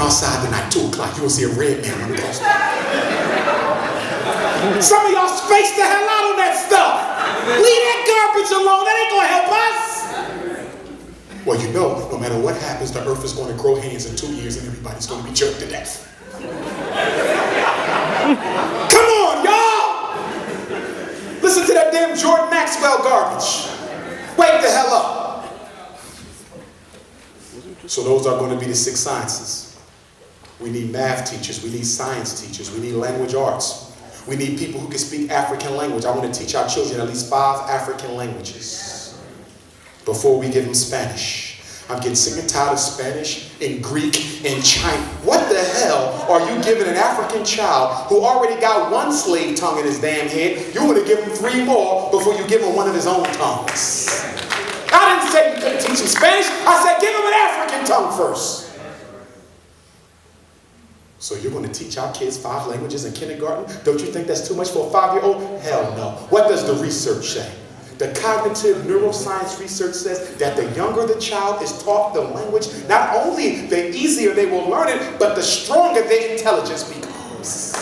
outside tonight, 2 o'clock, you will see a red man on the cross. Some of y'all space the hell out on that stuff. Leave that garbage alone. That ain't going to help us. Well, you know, no matter what happens, the earth is going to grow hands in 2 years and everybody's going to be jerked to death. Come on, y'all. Listen to that damn Jordan Maxwell garbage. Wake the hell up. So those are going to be the 6 sciences. We need math teachers. We need science teachers. We need language arts. We need people who can speak African language. I want to teach our children at least 5 African languages before we give them Spanish. I'm getting sick and tired of Spanish and Greek and Chinese. What the hell are you giving an African child who already got 1 slave tongue in his damn head? You want to give him 3 more before you give him one of his own tongues. I didn't say you couldn't teach him Spanish. I said give him an African tongue first. So you're going to teach our kids 5 languages in kindergarten? Don't you think that's too much for a 5-year-old? Hell no. What does the research say? The cognitive neuroscience research says that the younger the child is taught the language, not only the easier they will learn it, but the stronger their intelligence becomes.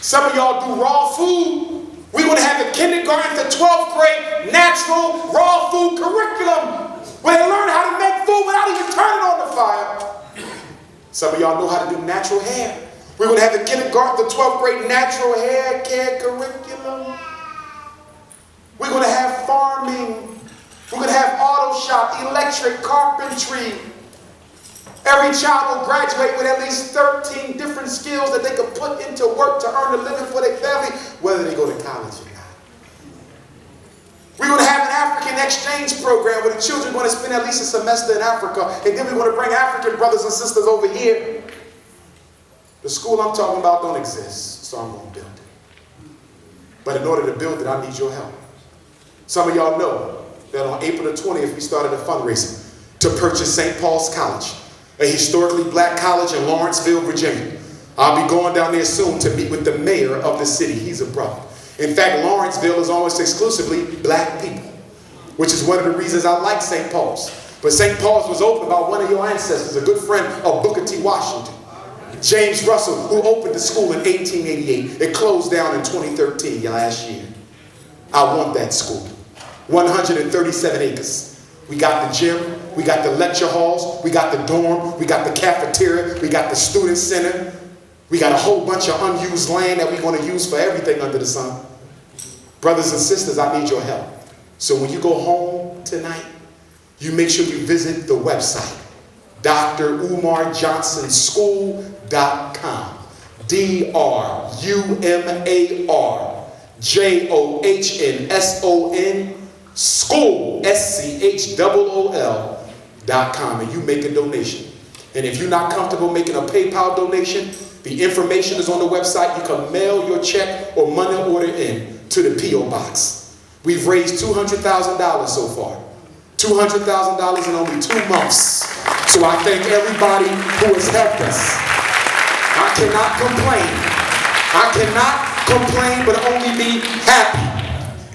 Some of y'all do raw food. We're going to have the kindergarten to 12th grade natural raw food curriculum where they learn how to make food without even turning on the fire. Some of y'all know how to do natural hair. We're going to have the kindergarten to 12th grade natural hair care curriculum. We're going to have farming. We're going to have auto shop, electric, carpentry. Every child will graduate with at least 13 different skills that they can put into work to earn a living for their family, whether they go to college or not. We're going to have an African exchange program where the children are going to spend at least a semester in Africa, and then we're going to bring African brothers and sisters over here. The school I'm talking about don't exist, so I'm going to build it. But in order to build it, I need your help. Some of y'all know that on April the 20th, we started a fundraiser to purchase St. Paul's College, a historically black college in Lawrenceville, Virginia. I'll be going down there soon to meet with the mayor of the city. He's a brother. In fact, Lawrenceville is almost exclusively black people, which is one of the reasons I like St. Paul's. But St. Paul's was opened by one of your ancestors, a good friend of Booker T. Washington, James Russell, who opened the school in 1888. It closed down in 2013, last year. I want that school. 137 acres. We got the gym, we got the lecture halls, we got the dorm, we got the cafeteria, we got the student center. We got a whole bunch of unused land that we're going to use for everything under the sun. Brothers and sisters, I need your help. So when you go home tonight, you make sure you visit the website, drumarjohnsonschool.com. drumarjohnson school, school.com, and you make a donation. And if you're not comfortable making a PayPal donation, the information is on the website. You can mail your check or money order in to the P.O. Box. We've raised $200,000 so far. $200,000 in only 2 months. So I thank everybody who has helped us. I cannot complain, but only be happy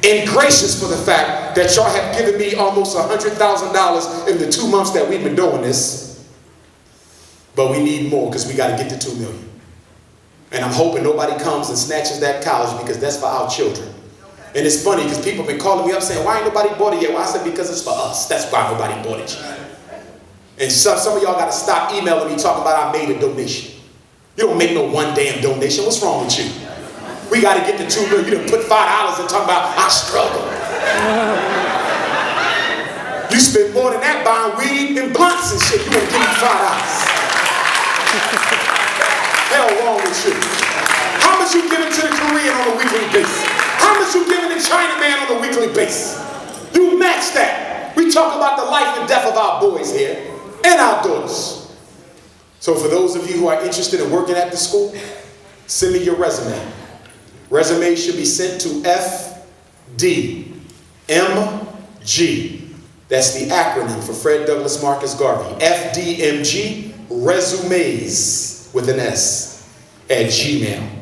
and gracious for the fact that y'all have given me almost $100,000 in the 2 months that we've been doing this. But we need more because we got to get to 2 million. And I'm hoping nobody comes and snatches that college because that's for our children. And it's funny because people have been calling me up saying, why ain't nobody bought it yet? Well, I said, because it's for us. That's why nobody bought it yet. And some of y'all got to stop emailing me talking about I made a donation. You don't make no one damn donation. What's wrong with you? We got to get to 2 million. You done put $5 and talk about I struggle. You spend more than that buying weed and blunts and shit. You won't give me $5. Hell wrong with you. How much you giving to the Korean on a weekly basis? How much you giving to Chinaman on a weekly basis? You match that. We talk about the life and death of our boys here and our daughters. So for those of you who are interested in working at the school, send me your resume. Resume should be sent to FDMG. That's the acronym for Fred Douglass Marcus Garvey. FDMG, resumes with an S at gmail.com.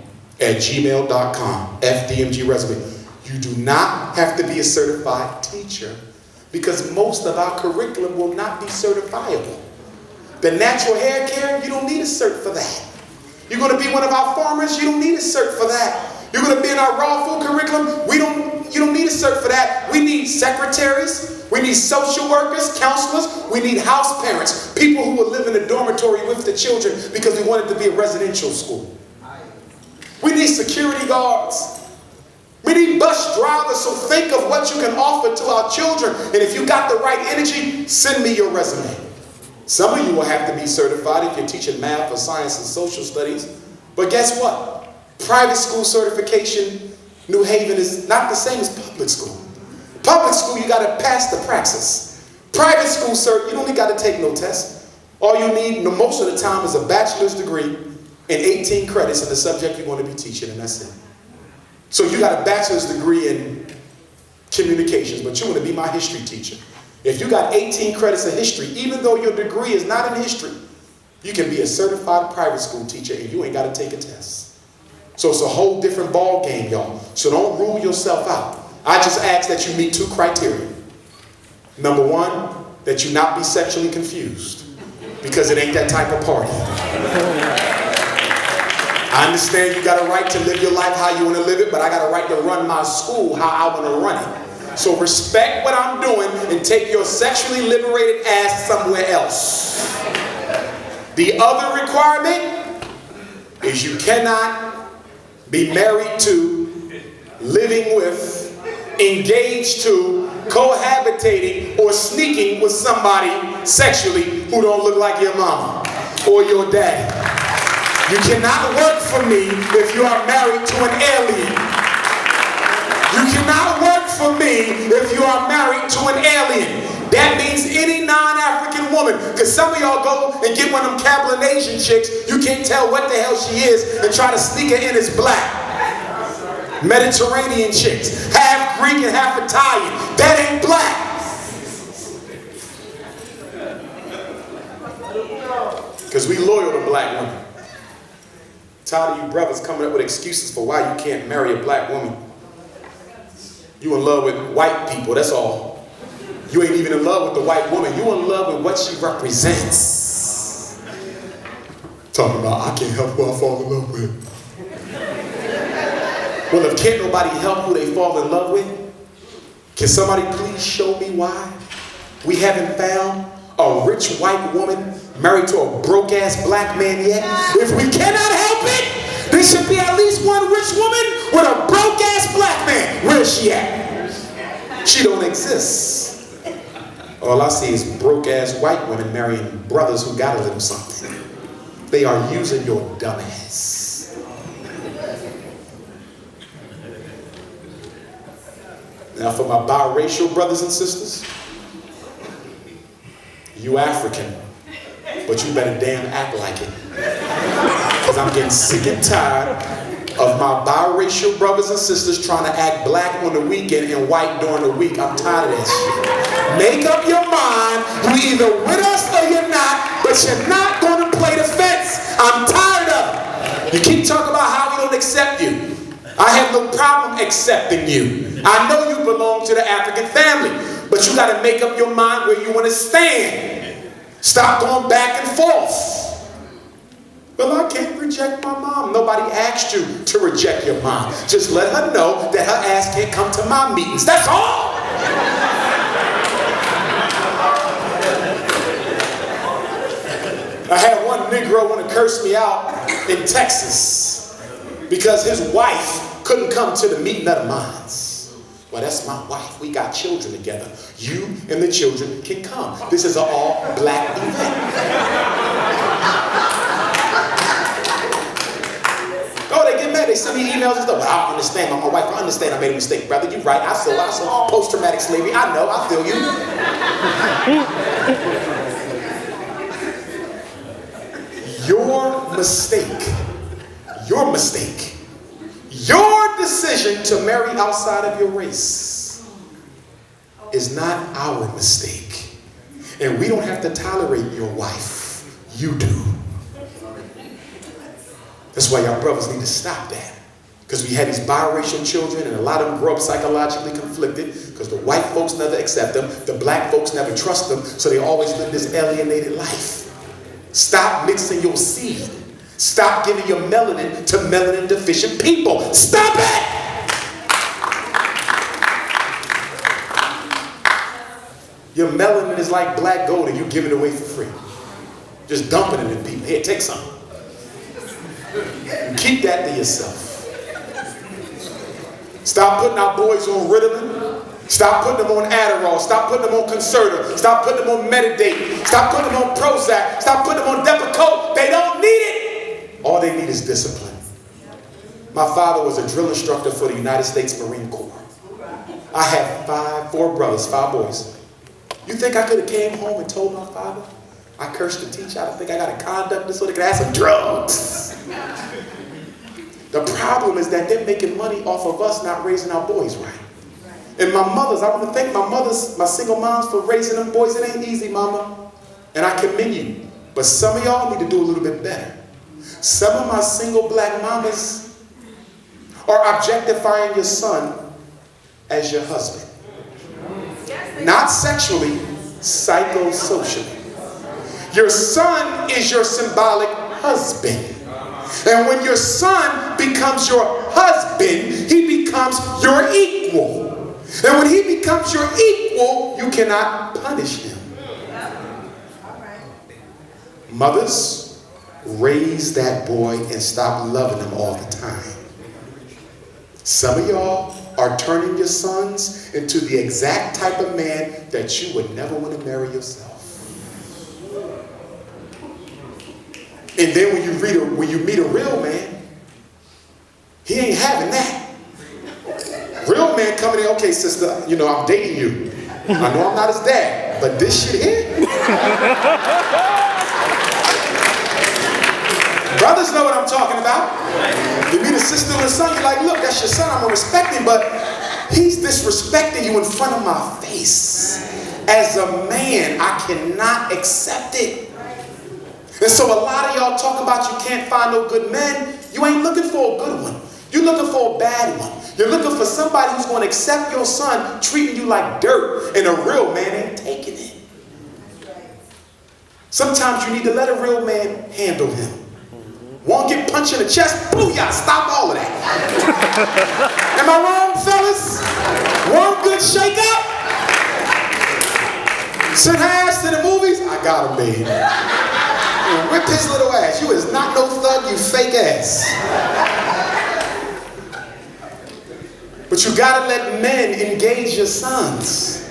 FDMG resume. You do not have to be a certified teacher because most of our curriculum will not be certifiable. The natural hair care, you don't need a cert for that. You're going to be one of our farmers, you don't need a cert for that. You're going to be in our raw food curriculum, you don't need a cert for that. We need secretaries, we need social workers, counselors, we need house parents, people who will live in a dormitory with the children because we want it to be a residential school. We need security guards. We need bus drivers, so think of what you can offer to our children. And if you got the right energy, send me your resume. Some of you will have to be certified if you're teaching math or science and social studies. But guess what? Private school certification, New Haven, is not the same as public school. Public school, you got to pass the praxis. Private school cert, you don't got to take no test. All you need, most of the time, is a bachelor's degree and 18 credits in the subject you're going to be teaching, and that's it. So you got a bachelor's degree in communications, but you want to be my history teacher. If you got 18 credits in history, even though your degree is not in history, you can be a certified private school teacher and you ain't got to take a test. So it's a whole different ball game, y'all. So don't rule yourself out. I just ask that you meet 2 criteria. Number 1, that you not be sexually confused, because it ain't that type of party. I understand you got a right to live your life how you want to live it, but I got a right to run my school how I want to run it. So respect what I'm doing and take your sexually liberated ass somewhere else. The other requirement is you cannot be married to, living with, engaged to, cohabitating, or sneaking with somebody sexually who don't look like your mama or your daddy. You cannot work for me if you are married to an alien. You cannot work for me if you are married to an alien. That means any non-African woman. Because some of y'all go and get one of them Cablinasian chicks, you can't tell what the hell she is, and try to sneak her in as black. Mediterranean chicks, half Greek and half Italian. That ain't black. Because we loyal to black women. Tired of you brothers coming up with excuses for why you can't marry a black woman. You in love with white people, that's all. You ain't even in love with the white woman. You in love with what she represents. Talking about, I can't help who I fall in love with. Well, if can't nobody help who they fall in love with, can somebody please show me why we haven't found a rich white woman married to a broke-ass black man yet? If we cannot help it, there should be at least one rich woman with a broke-ass black man. Where is she at? She don't exist. All I see is broke-ass white women marrying brothers who got a little something. They are using your dumb ass. Now for my biracial brothers and sisters, you African, but you better damn act like it. Because I'm getting sick and tired of my biracial brothers and sisters trying to act black on the weekend and white during the week. I'm tired of that shit. Make up your mind, you either with us or you're not, but you're not going to play the fence. I'm tired of it. You keep talking about how we don't accept you. I have no problem accepting you. I know you belong to the African family, but you got to make up your mind where you want to stand. Stop going back and forth. Well, I can't reject my mom. Nobody asked you to reject your mom. Just let her know that her ass can't come to my meetings. That's all. I had one Negro want to curse me out in Texas because his wife couldn't come to the meeting of the minds. Well, that's my wife. We got children together. You and the children can come. This is an all-black event. Oh, they get mad. They send me emails and stuff. Well, I don't understand. My wife, I understand I made a mistake, brother. You're right. I saw post-traumatic slavery. I know. I feel you. Your mistake. Your mistake. Your decision to marry outside of your race is not our mistake. And we don't have to tolerate your wife. You do. That's why y'all brothers need to stop that. Because we had these biracial children and a lot of them grow up psychologically conflicted because the white folks never accept them, the black folks never trust them, so they always live this alienated life. Stop mixing your seed. Stop giving your melanin to melanin deficient people. Stop it! Your melanin is like black gold and you give it away for free. Just dumping it in people. Here, take some. Keep that to yourself. Stop putting our boys on Ritalin. Stop putting them on Adderall. Stop putting them on Concerta. Stop putting them on Metadate. Stop putting them on Prozac. Stop putting them on Depakote. They don't need it. All they need is discipline. My father was a drill instructor for the United States Marine Corps. I have four brothers, 5 boys. You think I could have came home and told my father I cursed the teacher? I think I got a conduct disorder, could have had some drugs. The problem is that they're making money off of us not raising our boys right. And my mothers, I want to thank my single moms for raising them boys. It ain't easy, mama. And I commend you. But some of y'all need to do a little bit better. Some of my single black mamas are objectifying your son as your husband. Not sexually, psychosocially. Your son is your symbolic husband. And when your son becomes your husband, he becomes your equal. And when he becomes your equal, you cannot punish him. Mothers, raise that boy and stop loving him all the time. Some of y'all are turning your sons into the exact type of man that you would never want to marry yourself. And then when you meet a real man, he ain't having that. Real man coming in, okay, sister, I'm dating you. I know I'm not his dad, but this shit here. Brothers know what I'm talking about. You meet a sister and a son, you're like, look, that's your son, I'm gonna respect him, but he's disrespecting you in front of my face. As a man, I cannot accept it. And so a lot of y'all talk about you can't find no good men. You ain't looking for a good one. You're looking for a bad one. You're looking for somebody who's going to accept your son treating you like dirt, and a real man ain't taking it. Sometimes you need to let a real man handle him. Won't get punched in the chest? Booyah! Stop all of that. Am I wrong, fellas? One good shake up? Send her ass to the movies? I got him, baby. Whip his little ass. You is not no thug, you fake ass. But you gotta let men engage your sons.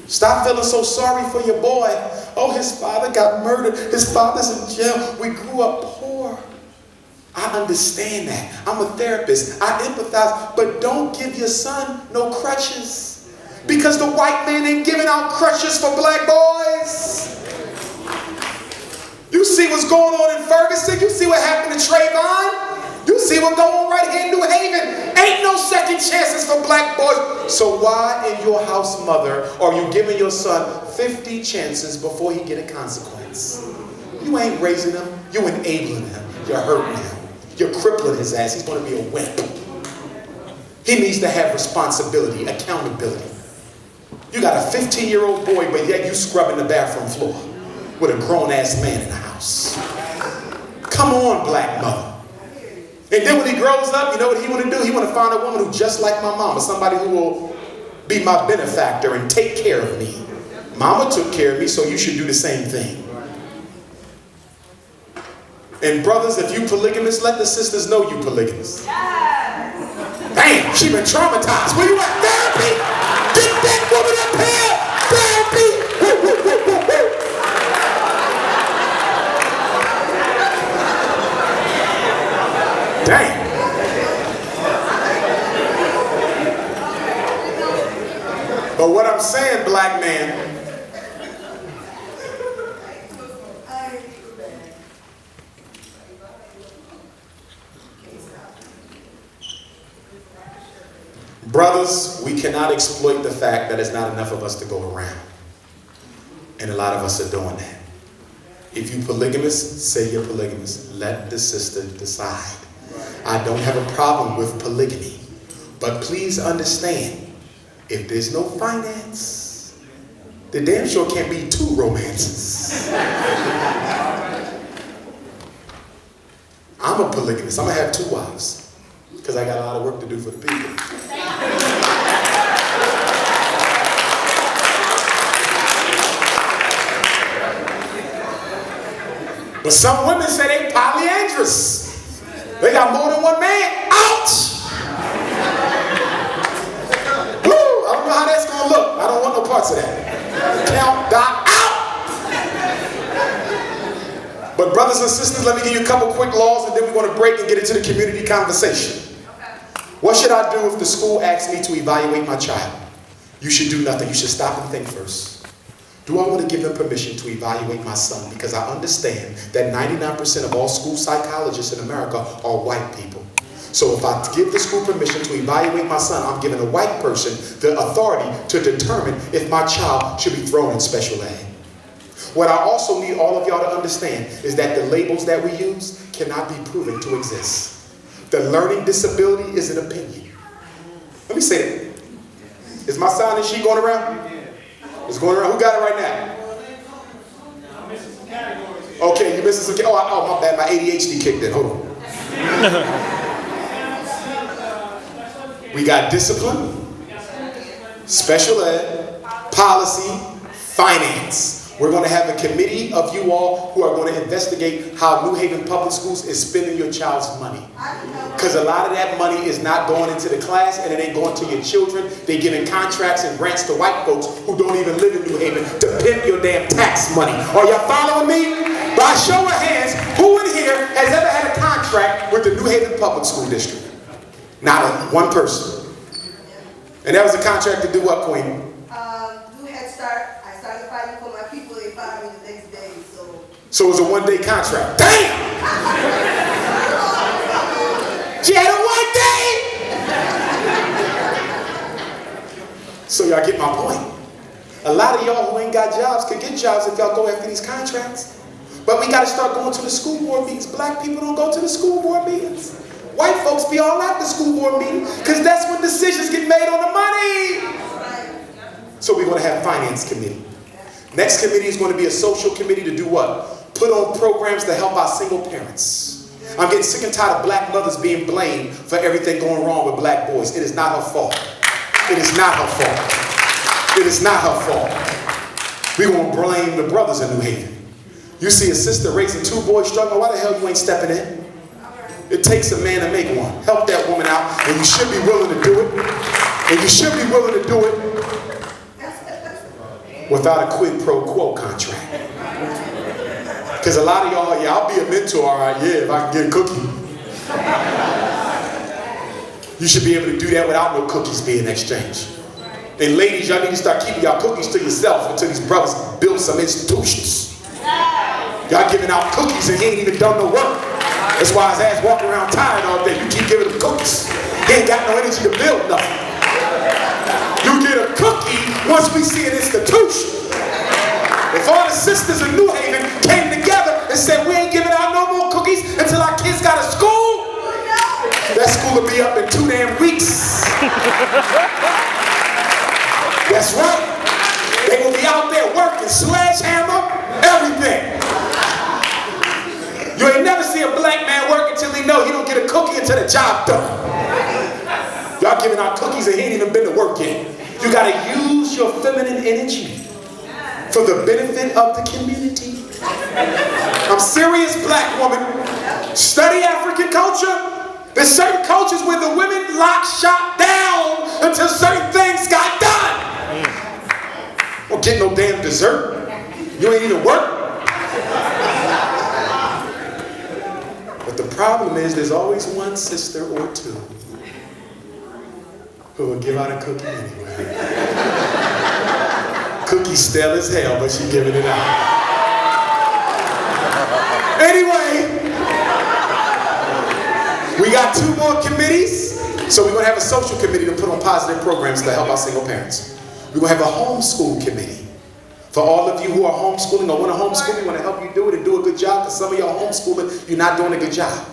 Stop feeling so sorry for your boy. Oh, his father got murdered. His father's in jail. We grew up poor. I understand that. I'm a therapist. I empathize. But don't give your son no crutches. Because the white man ain't giving out crutches for black boys. You see what's going on in Ferguson? You see what happened to Trayvon? You see what's going on right here in New Haven? Ain't no second chances for black boys. So why in your house, mother, are you giving your son 50 chances before he get a consequence? You ain't raising him. You enabling him. You're hurting him. You're crippling his ass. He's going to be a wimp. He needs to have responsibility, accountability. You got a 15-year-old boy, but yet you scrubbing the bathroom floor with a grown-ass man in the house. Come on, black mother. And then when he grows up, you know what he want to do? He want to find a woman who's just like my mama, somebody who will be my benefactor and take care of me. Mama took care of me, so you should do the same thing. And brothers, if you polygamous, let the sisters know you polygamous. Damn, she been traumatized. Where you at? Therapy? Get that woman up here! Therapy! Woo, woo, woo, woo, woo. Damn. But what I'm saying, black man, brothers, we cannot exploit the fact that there's not enough of us to go around. And a lot of us are doing that. If you polygamous, say you're polygamous. Let the sister decide. I don't have a problem with polygamy. But please understand, if there's no finance, there damn sure can't be 2 romances. I'm a polygamist. I'm going to have 2 wives because I got a lot of work to do for the people. But some women say they polyandrous. They got more than one man. Ouch! Woo! I don't know how that's going to look. I don't want no parts of that. Count, dot, out! But brothers and sisters, let me give you a couple quick laws and then we're going to break and get into the community conversation. What should I do if the school asks me to evaluate my child? You should do nothing. You should stop and think first. Do I want to give them permission to evaluate my son? Because I understand that 99% of all school psychologists in America are white people. So if I give the school permission to evaluate my son, I'm giving a white person the authority to determine if my child should be thrown in special ed. What I also need all of y'all to understand is that the labels that we use cannot be proven to exist. The learning disability is an opinion. Let me say it. Is my sign and sheet going around? It's going around. Who got it right now? Okay, you missing some. Oh, my bad. My ADHD kicked in. Hold on. We got discipline, special ed, policy, finance. We're going to have a committee of you all who are going to investigate how New Haven Public Schools is spending your child's money. Because a lot of that money is not going into the class and it ain't going to your children. They're giving contracts and grants to white folks who don't even live in New Haven to pimp your damn tax money. Are y'all following me? By show of hands, who in here has ever had a contract with the New Haven Public School District? Not one person. And that was a contract to do what, Queen? Do Head Start. I started fighting for my people. They fired me the next day. So it was a one-day contract. Damn! She had a 1 day! So y'all get my point. A lot of y'all who ain't got jobs could get jobs if y'all go after these contracts. But we got to start going to the school board meetings. Black people don't go to the school board meetings. White folks be all at the school board meeting because that's when decisions get made on the money. So we're going to have finance committee. Next committee is going to be a social committee to do what? Put on programs to help our single parents. I'm getting sick and tired of black mothers being blamed for everything going wrong with black boys. It is not her fault. It is not her fault. It is not her fault. We're going to blame the brothers in New Haven. You see a sister raising 2 boys struggling, why the hell you ain't stepping in? It takes a man to make one. Help that woman out, and you should be willing to do it. And you should be willing to do it without a quid pro quo contract. Because a lot of y'all, yeah, I'll be a mentor, all right, yeah, if I can get a cookie. You should be able to do that without no cookies being exchanged. And ladies, y'all need to start keeping y'all cookies to yourself until these brothers build some institutions. Y'all giving out cookies and he ain't even done no work. That's why his ass walking around tired all day. You keep giving him cookies. He ain't got no energy to build nothing. You get a cookie once we see an institution. If all the sisters in New Haven came together and said we ain't giving out no more cookies until our kids got a school, that school will be up in 2 damn weeks. That's right. They will be out there working, sledgehammer, everything. You ain't never see a black man work until he know he don't get a cookie until the job done. Y'all giving out cookies and he ain't even been to work yet. You gotta use your feminine energy for the benefit of the community. I'm serious, black woman. Study African culture. There's certain cultures where the women lock shop down until certain things got done. Don't get no damn dessert. You ain't even work. But the problem is there's always one sister or 2 who will give out a cookie anyway. Cookie's stale as hell, but she's giving it out. Anyway, we got 2 more committees. So we're going to have a social committee to put on positive programs to help our single parents. We're going to have a homeschool committee. For all of you who are homeschooling or want to homeschool, we want to help you do it and do a good job, because some of y'all homeschooling, you're not doing a good job.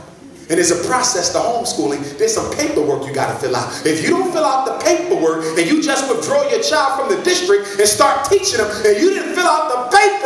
And there's a process to homeschooling. There's some paperwork you got to fill out. If you don't fill out the paperwork and you just withdraw your child from the district and start teaching them and you didn't fill out the paperwork,